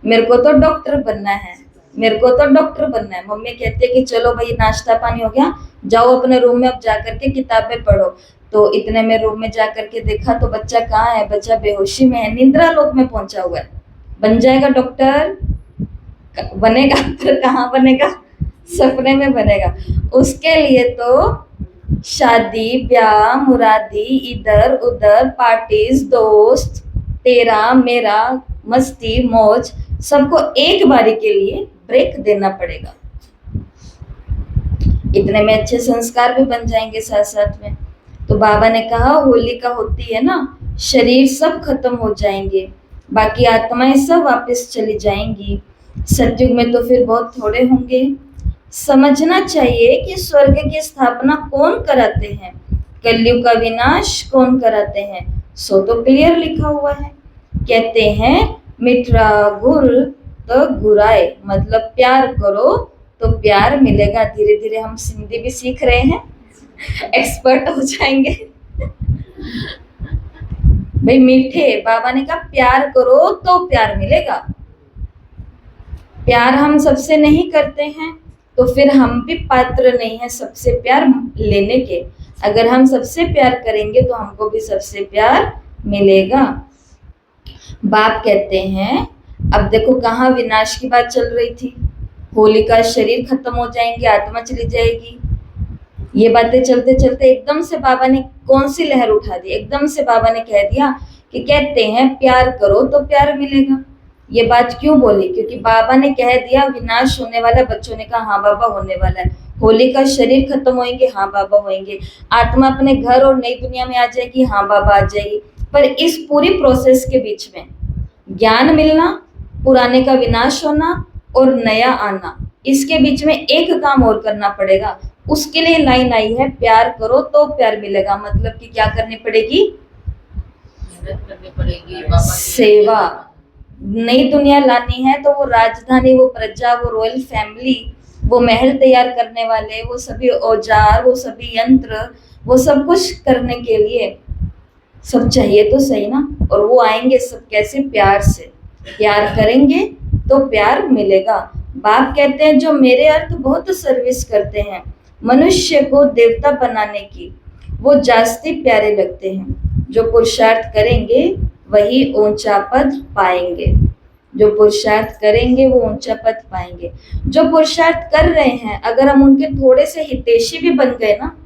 मेरे को तो डॉक्टर बनना है, मेरे को तो डॉक्टर बनना है। मम्मी कहती है कि चलो भाई नाश्ता पानी हो गया, जाओ अपने रूम में अब जा करके किताबें पढ़ो। तो इतने में रूम में जा करके देखा तो बच्चा कहाँ है, बच्चा बेहोशी में है, निद्रा लोक में पहुंचा हुआ है। बन जाएगा डॉक्टर, बनेगा, पर कहाँ बनेगा, सपने में बनेगा। उसके लिए तो शादी ब्याह मुरादी इधर उधर पार्टीज दोस्त तेरा मेरा मस्ती मौज सबको एक बारी के लिए ब्रेक देना पड़ेगा। इतने में अच्छे संस्कार भी बन जाएंगे साथ साथ में। तो बाबा ने कहा होलिका होती है ना, शरीर सब खत्म हो जाएंगे, बाकी आत्माएं सब वापस चली जाएंगी। सतयुग में तो फिर बहुत थोड़े होंगे। समझना चाहिए कि स्वर्ग की स्थापना कौन कराते हैं, कलयुग का विनाश कौन कराते हैं, सो तो क्लियर लिखा हुआ है। कहते हैं मिठरा गुर तो गुराए, मतलब प्यार करो तो प्यार मिलेगा। धीरे धीरे हम सिंधी भी सीख रहे हैं, एक्सपर्ट हो जाएंगे। भाई मीठे, बाबा ने कहा प्यार करो तो प्यार मिलेगा। प्यार हम सबसे नहीं करते हैं तो फिर हम भी पात्र नहीं है सबसे प्यार लेने के। अगर हम सबसे प्यार करेंगे तो हमको भी सबसे प्यार मिलेगा। बाप कहते हैं अब देखो कहाँ विनाश की बात चल रही थी, होली का शरीर खत्म हो जाएंगे, आत्मा चली जाएगी। ये बातें चलते चलते एकदम से बाबा ने कौन सी लहर उठा दी, एकदम से बाबा ने कह दिया कि कहते हैं प्यार करो तो प्यार मिलेगा। ये बात क्यों बोली, क्योंकि बाबा ने कह दिया विनाश होने वाला है। बच्चों ने कहा हाँ बाबा होने वाला है। होली का शरीर खत्म होएंगे, हाँ बाबा होएंगे। आत्मा अपने घर और नई दुनिया में आ जाएगी, हाँ बाबा आ जाएगी। पर इस पूरी प्रोसेस के बीच में ज्ञान मिलना, पुराने का विनाश होना और नया आना, इसके बीच में एक काम और करना पड़ेगा। उसके लिए लाइन आई है प्यार करो तो प्यार मिलेगा। मतलब कि क्या करनी पड़ेगी, मेहनत करनी पड़ेगी, बाबा की सेवा। नई दुनिया लानी है तो वो राजधानी, वो प्रजा, वो रॉयल फैमिली, वो महल तैयार करने वाले, वो सभी औजार, वो सभी यंत्र, वो सब कुछ करने के लिए सब चाहिए तो सही ना। और वो आएंगे सब कैसे, प्यार से। प्यार करेंगे तो प्यार मिलेगा। बाप कहते हैं जो मेरे अर्थ बहुत सर्विस करते हैं मनुष्य को देवता बनाने की, वो जास्ती प्यारे लगते हैं। जो पुरुषार्थ करेंगे वही ऊंचा पद पाएंगे, जो पुरुषार्थ करेंगे वो ऊंचा पद पाएंगे। जो पुरुषार्थ कर रहे हैं अगर हम उनके थोड़े से हितैषी भी बन गए ना,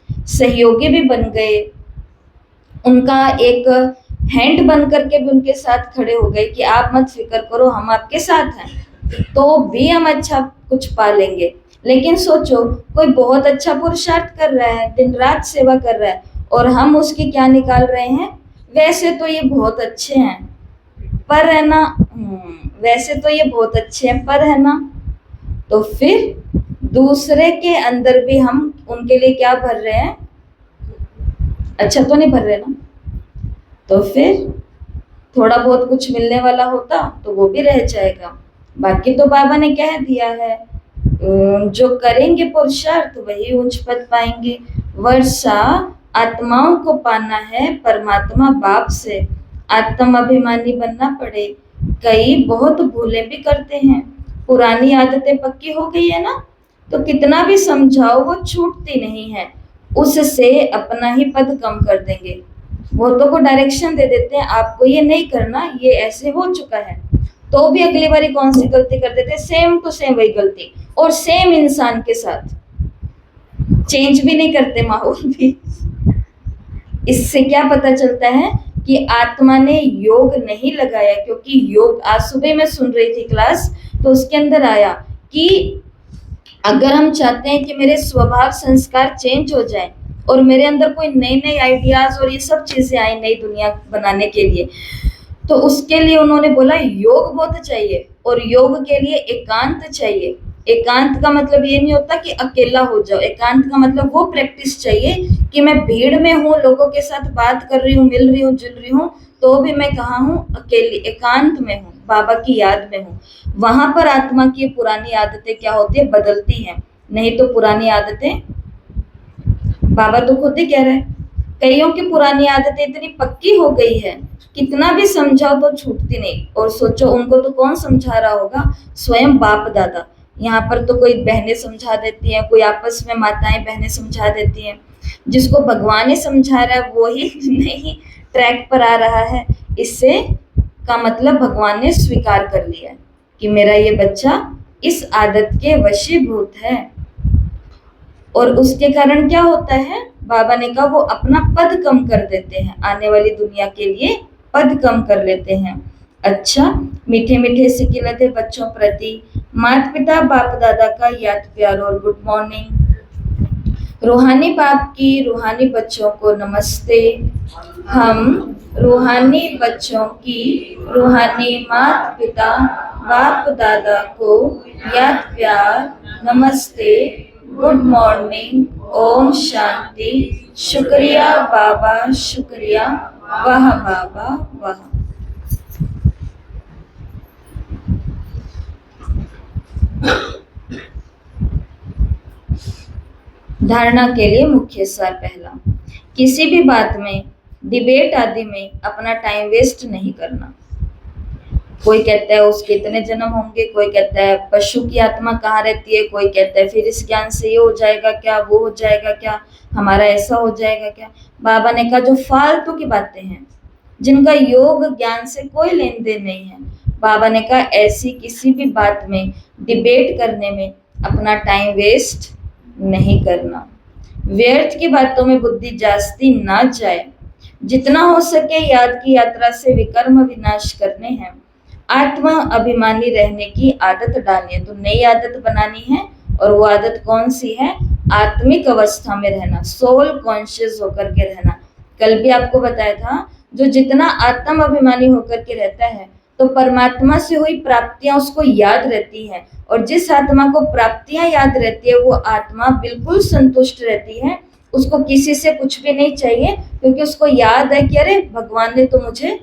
सहयोगी भी बन गए, उनका एक हैंड बन करके भी उनके साथ खड़े हो गए कि आप मत फिक्र करो हम आपके साथ हैं, तो भी हम अच्छा कुछ पा लेंगे। लेकिन सोचो कोई बहुत अच्छा पुरुषार्थ कर रहा है, दिन रात सेवा कर रहा है, और हम उसकी क्या निकाल रहे हैं, वैसे तो ये बहुत अच्छे हैं पर है ना, वैसे तो ये बहुत अच्छे हैं पर है ना। तो फिर दूसरे के अंदर भी हम उनके लिए क्या भर रहे हैं, अच्छा तो नहीं भर रहे ना। तो फिर थोड़ा बहुत कुछ मिलने वाला होता तो वो भी रह जाएगा। बाकी तो बाबा ने कह दिया है जो करेंगे पुरुषार्थ वही उच्च पद पाएंगे। वर्षा आत्माओं को पाना है परमात्मा बाप से, आत्माभिमानी बनना पड़े। कई बहुत भूलें भी करते हैं, पुरानी आदतें पक्की हो गई है ना, तो कितना भी समझाओ वो छूटती नहीं है, उससे अपना ही पद कम कर देंगे। बहुतों को डायरेक्शन दे देते हैं आपको ये नहीं करना, ये ऐसे हो चुका है, तो भी अगली बारी कौन सी गलती कर देते हैं, सेम टू सेम वही गलती, और सेम इंसान के साथ, चेंज भी नहीं करते माहौल भी। इससे क्या पता चलता है कि आत्मा ने योग नहीं लगाया। क्योंकि योग आज सुबह मैं सुन रही थी क्लास, तो उसके अंदर आया कि अगर हम चाहते हैं कि मेरे स्वभाव संस्कार चेंज हो जाए और मेरे अंदर कोई नई नई आइडियाज और ये सब चीजें आई नई दुनिया बनाने के लिए, तो उसके लिए उन्होंने बोला योग बहुत चाहिए, और योग के लिए एकांत चाहिए। एकांत का मतलब ये नहीं होता कि अकेला हो जाओ, एकांत का मतलब वो प्रैक्टिस चाहिए कि मैं भीड़ में हूँ, लोगों के साथ बात कर रही हूँ, मिल रही हूँ, जुल रही हूँ, तो भी मैं कहाँ हूँ, अकेली, एकांत में हूँ, बाबा की याद में हूँ, वहां पर आत्मा की पुरानी आदतें क्या होती है, बदलती हैं। नहीं तो पुरानी आदतें, बाबा तो खुद ही कह रहे हैं, कईयों की पुरानी आदतें इतनी पक्की हो गई है, कितना भी समझाओ तो छूटती नहीं। और सोचो उनको तो कौन समझा रहा होगा, स्वयं बाप दादा। यहाँ पर तो कोई बहनें समझा देती हैं, कोई आपस में माताएं बहनें समझा देती हैं। जिसको भगवान ही समझा रहा है वो ही नहीं ट्रैक पर आ रहा है। इससे का मतलब भगवान ने स्वीकार कर लिया कि मेरा ये बच्चा इस आदत के वशीभूत है। और उसके कारण क्या होता है, बाबा ने कहा वो अपना पद कम कर देते हैं, आने वाली दुनिया के लिए पद कम कर लेते हैं। अच्छा, मीठे मीठे से खिलते बच्चों प्रति माता पिता बाप दादा का याद प्यार और गुड मॉर्निंग। रूहानी बाप की रूहानी बच्चों को नमस्ते। हम रूहानी बच्चों की रूहानी माता पिता बाप दादा को याद प्यार, नमस्ते, गुड मॉर्निंग, ओम शांति, शुक्रिया बाबा, शुक्रिया, वाह बाबा वाह। धारणा के लिए मुख्य सार पहला, किसी भी बात में, डिबेट आदि में अपना टाइम वेस्ट नहीं करना। कोई कहता है उसके इतने जन्म होंगे, कोई कहता है पशु की आत्मा कहाँ रहती है, कोई कहता है फिर इस ज्ञान से ये हो जाएगा क्या, वो हो जाएगा क्या, हमारा ऐसा हो जाएगा क्या। बाबा ने कहा जो फालतू की बातें हैं, जिनका योग ज्ञान से कोई लेन देन नहीं है, बाबा ने कहा ऐसी किसी भी बात में डिबेट करने में अपना टाइम वेस्ट नहीं करना। व्यर्थ की बातों में बुद्धि जास्ती ना जाए। जितना हो सके याद की यात्रा से विकर्म विनाश करने हैं। आत्मा अभिमानी रहने की आदत डालनी है। तो नई आदत बनानी है, और वो आदत कौन सी है, आत्मिक अवस्था में रहना, सोल कॉन्शियस होकर के रहना। कल भी आपको बताया था, जो जितना आत्म अभिमानी होकर के रहता है तो परमात्मा से हुई प्राप्तियां उसको याद रहती हैं, और जिस आत्मा को प्राप्तियां याद रहती है वो आत्मा बिल्कुल संतुष्ट रहती है। उसको किसी से कुछ भी नहीं चाहिए, क्योंकि उसको याद है कि अरे भगवान ने तो मुझे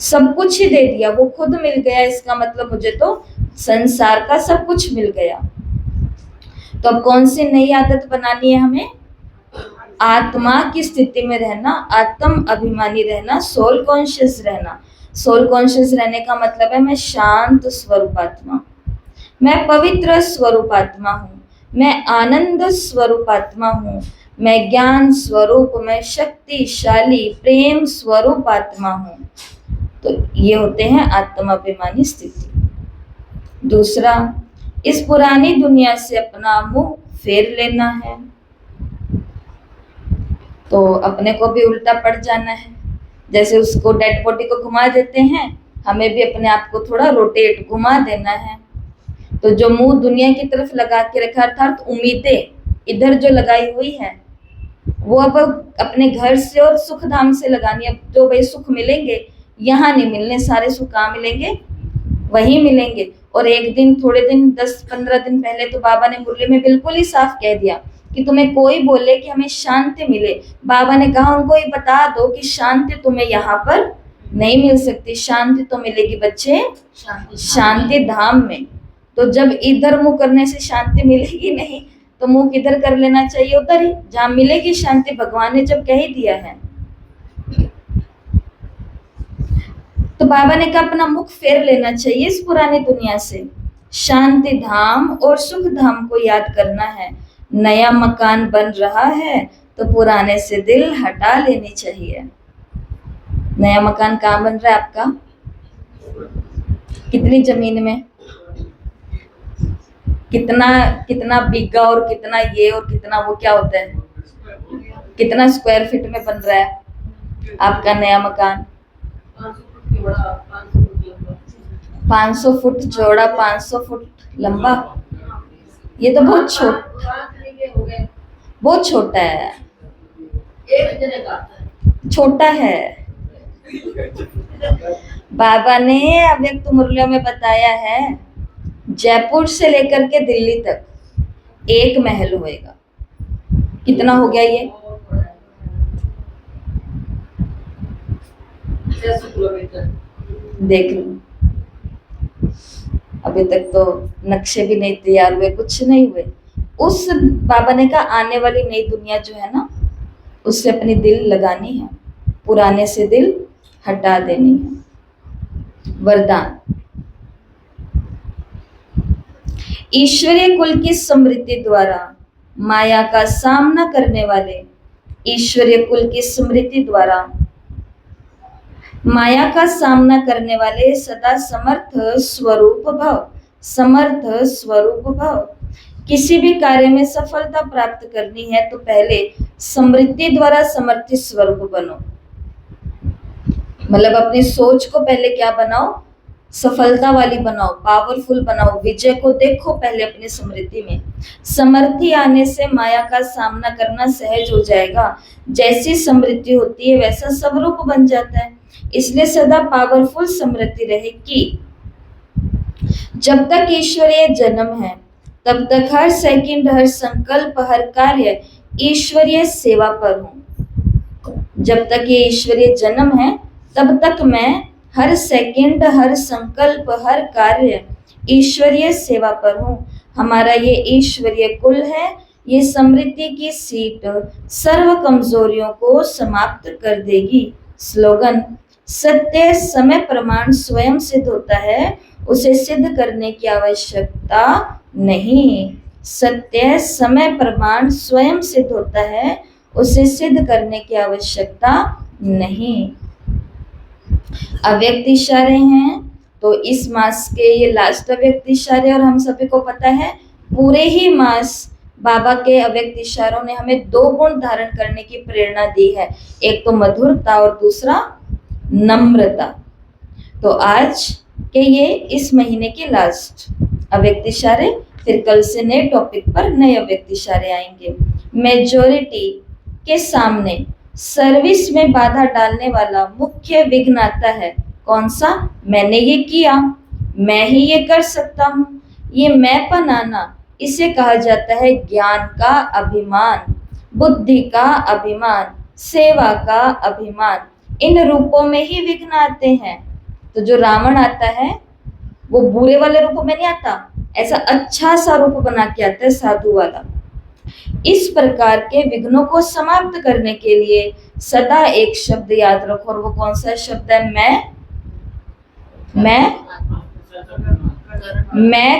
सब कुछ ही दे दिया, वो खुद मिल गया, इसका मतलब मुझे तो संसार का सब कुछ मिल गया। तो अब कौन सी नई आदत बनानी है हमें, आत्मा की स्थिति में रहना, आत्म अभिमानी रहना, सोल कॉन्शियस रहना। सोल कॉन्शियस रहने का मतलब है मैं शांत स्वरूप आत्मा, मैं पवित्र स्वरूप आत्मा हूँ, मैं आनंद स्वरूप आत्मा हूँ, मैं ज्ञान स्वरूप, मैं शक्तिशाली प्रेम स्वरूप आत्मा हूँ। तो ये होते हैं आत्माभिमानी स्थिति। दूसरा, इस पुरानी दुनिया से अपना मुंह फेर लेना है। तो अपने को भी उल्टा पड़ जाना है, जैसे उसको डेड बॉडी को घुमा देते हैं, हमें भी अपने आप को थोड़ा रोटेट घुमा देना है। तो जो मुंह दुनिया की तरफ लगा के रखा, अर्थात उम्मीदें इधर जो लगाई हुई है, वो अब अपने घर से और सुख धाम से लगानी। अब जो भाई सुख मिलेंगे यहाँ नहीं मिलने, सारे सुख कहाँ मिलेंगे, वहीं मिलेंगे। और एक दिन, थोड़े दिन, 10-15 दिन पहले तो बाबा ने मुरली में बिल्कुल ही साफ कह दिया कि तुम्हें कोई बोले कि हमें शांति मिले, बाबा ने कहा उनको ये बता दो कि शांति तुम्हें यहाँ पर नहीं मिल सकती, शांति तो मिलेगी बच्चे शांति धाम में। तो जब इधर मुंह करने से शांति मिलेगी नहीं, तो मुंह किधर कर लेना चाहिए, उधर ही जहाँ मिलेगी शांति, भगवान ने जब कह ही दिया है। तो बाबा ने कहा अपना मुख फेर लेना चाहिए इस पुरानी दुनिया से, शांति धाम और सुख धाम को याद करना है। नया मकान बन रहा है तो पुराने से दिल हटा लेनी चाहिए। नया मकान कहाँ बन रहा है आपका, कितनी जमीन में, कितना कितना बीघा और कितना ये और कितना वो, क्या होता है, कितना स्क्वायर फीट में बन रहा है आपका नया मकान? 500 फुट चौड़ा, 500 फुट लंबा। ये तो बहुत छोटा है, छोटा है। बाबा ने अब एक तो मुरलियों में बताया है, जयपुर से लेकर के दिल्ली तक एक महल होएगा। कितना हो गया ये, 600 किलोमीटर। देख लो, अभी तक तो नक्शे भी नहीं तैयार हुए, कुछ नहीं हुए। उस बाबा ने कहा आने वाली नई दुनिया जो है ना, उससे अपनी दिल लगानी है, पुराने से दिल हटा देनी है। वरदान, ईश्वरीय कुल की स्मृति द्वारा माया का सामना करने वाले, ईश्वरीय कुल की स्मृति द्वारा माया का सामना करने वाले सदा समर्थ स्वरूप भव, समर्थ स्वरूप भव। किसी भी कार्य में सफलता प्राप्त करनी है तो पहले समृद्धि द्वारा समर्थित स्वरूप बनो। मतलब अपनी सोच को पहले क्या बनाओ, सफलता वाली बनाओ, पावरफुल बनाओ, विजय को देखो पहले अपनी समृद्धि में। समृद्धि आने से माया का सामना करना सहज हो जाएगा। जैसी समृद्धि होती है वैसा स्वरूप बन जाता है, इसलिए सदा पावरफुल समृद्धि रहेगी। जब तक ईश्वरीय जन्म है तब तक हर सेकंड, हर संकल्प, हर कार्य ईश्वरीय सेवा पर हूँ। जब तक ये ईश्वरीय जन्म है तब तक मैं हर सेकंड, हर संकल्प, हर कार्य ईश्वरीय सेवा पर हूँ। हमारा ये ईश्वरीय कुल है, ये समृद्धि की सीट सर्व कमजोरियों को समाप्त कर देगी। स्लोगन, सत्य समय प्रमाण स्वयं सिद्ध होता है, उसे सिद्ध करने की आवश्यकता नहीं। सत्य समय प्रमाण स्वयं सिद्ध होता है, उसे सिद्ध करने की आवश्यकता नहीं। अव्यक्त इशारे हैं, तो इस मास के ये लास्ट अव्यक्त इशारे, और हम सभी को पता है पूरे ही मास बाबा के अव्यक्त इशारों ने हमें 2 गुण धारण करने की प्रेरणा दी है, एक तो मधुरता और दूसरा नम्रता। तो आज के ये इस महीने के लास्ट अव्यक्त इशारे, फिर कल से नए टॉपिक पर नए अव्यक्त इशारे आएंगे। मेजॉरिटी के सामने सर्विस में बाधा डालने वाला मुख्य विघ्न आता है, कौन सा? मैंने ये किया, मैं ही ये कर सकता हूँ, ये मैंपन आना, इसे कहा जाता है ज्ञान का अभिमान, बुद्धि का अभिमान, सेवा का अभिमान। इन रूपों में ही विघ्न आते हैं। तो जो रावण आता है वो बुरे वाले रूपों में नहीं आता, ऐसा अच्छा सा रूप बना के आता है, साधु वाला। इस प्रकार के विघ्नों को समाप्त करने के लिए सदा एक शब्द याद रखो, और वो कौन सा शब्द है? मैं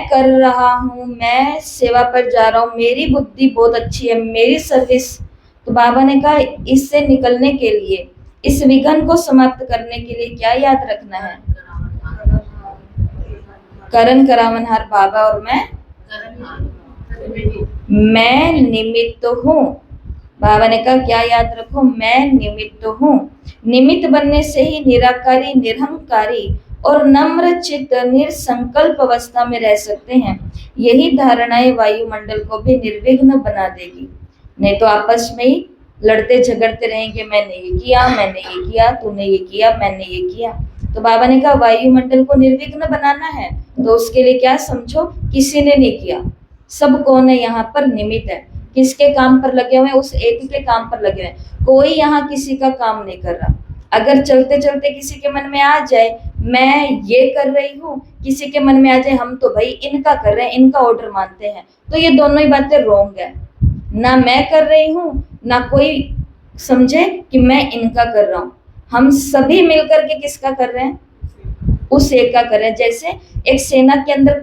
कर रहा हूँ, मैं सेवा पर जा रहा हूँ, मेरी बुद्धि बहुत अच्छी है, मेरी सर्विस। तो बाबा ने कहा इससे निकलने के लिए, इस विघ्न को समाप्त करने के लिए क्या याद रखना है? करण करावनहार बाबा और मैं निमित्त हूँ। बाबा ने कहा क्या याद रखो? मैं निमित्त हूँ। निमित्त बनने से ही निराकारी, निरहंकारी और नम्र चित्त निरसंकल्प अवस्था में रह सकते हैं। यही धारणाएं वायुमंडल को भी निर्विघ्न बना देगी। नहीं तो आपस में ही लड़ते झगड़ते रहेंगे, मैंने ये किया, मैंने ये किया, तूने ये किया, मैंने ये किया। तो बाबा ने कहा वायुमंडल को निर्विघ्न बनाना है, तो उसके लिए क्या समझो? किसी ने नहीं किया, सब कौन है यहाँ पर? निमित्त है। किसके काम पर लगे हुए? उस एक के काम पर लगे हुए। कोई यहाँ किसी का काम नहीं कर रहा। अगर चलते चलते किसी के मन में आ जाए मैं ये कर रही हूँ, किसी के मन में आ जाए हम तो भाई इनका कर रहे हैं, इनका ऑर्डर मानते हैं, तो ये दोनों ही बातें रॉन्ग है। ना मैं कर रही हूँ, ना कोई समझे कि मैं इनका कर रहा हूँ। हम सभी मिलकर के किसका कर रहे हैं? उस एक का कर रहे हैं। जैसे एक सेना के अंदर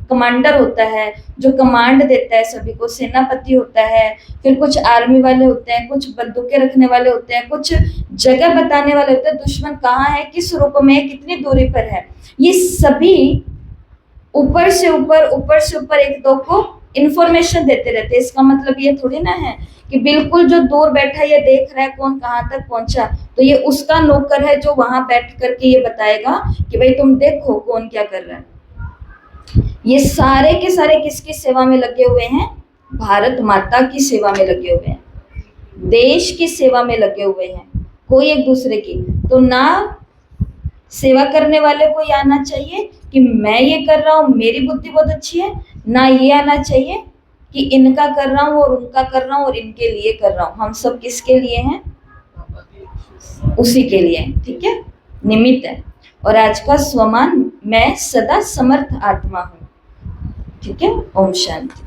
कमांडर होता है जो कमांड देता है सभी को, सेनापति होता है, फिर कुछ आर्मी वाले होते हैं, कुछ बंदूकें रखने वाले होते हैं, कुछ जगह बताने वाले होते हैं, दुश्मन कहाँ है, किस रूप में है, कितनी दूरी पर है। ये सभी ऊपर से ऊपर एक दो को इंफॉर्मेशन देते रहते हैं। इसका मतलब ये थोड़ी ना है कि बिल्कुल जो दूर बैठा ये देख रहा है कौन कहाँ तक पहुंचा, तो ये उसका नौकर है जो वहां बैठ करके ये बताएगा कि भाई तुम देखो कौन क्या कर रहा है। ये सारे के सारे किसकी सेवा में लगे हुए हैं? भारत माता की सेवा में लगे हुए हैं, देश की सेवा में लगे हुए हैं, कोई एक दूसरे की। तो ना सेवा करने वाले को ये आना चाहिए कि मैं ये कर रहा हूँ, मेरी बुद्धि बहुत अच्छी है, ना ये आना चाहिए कि इनका कर रहा हूँ और उनका कर रहा हूँ और इनके लिए कर रहा हूँ। हम सब किसके लिए हैं? उसी के लिए, ठीक है, निमित्त है। और आज का स्वमान मैं सदा समर्थ आत्मा हूँ। ठीक है, ओम शांति।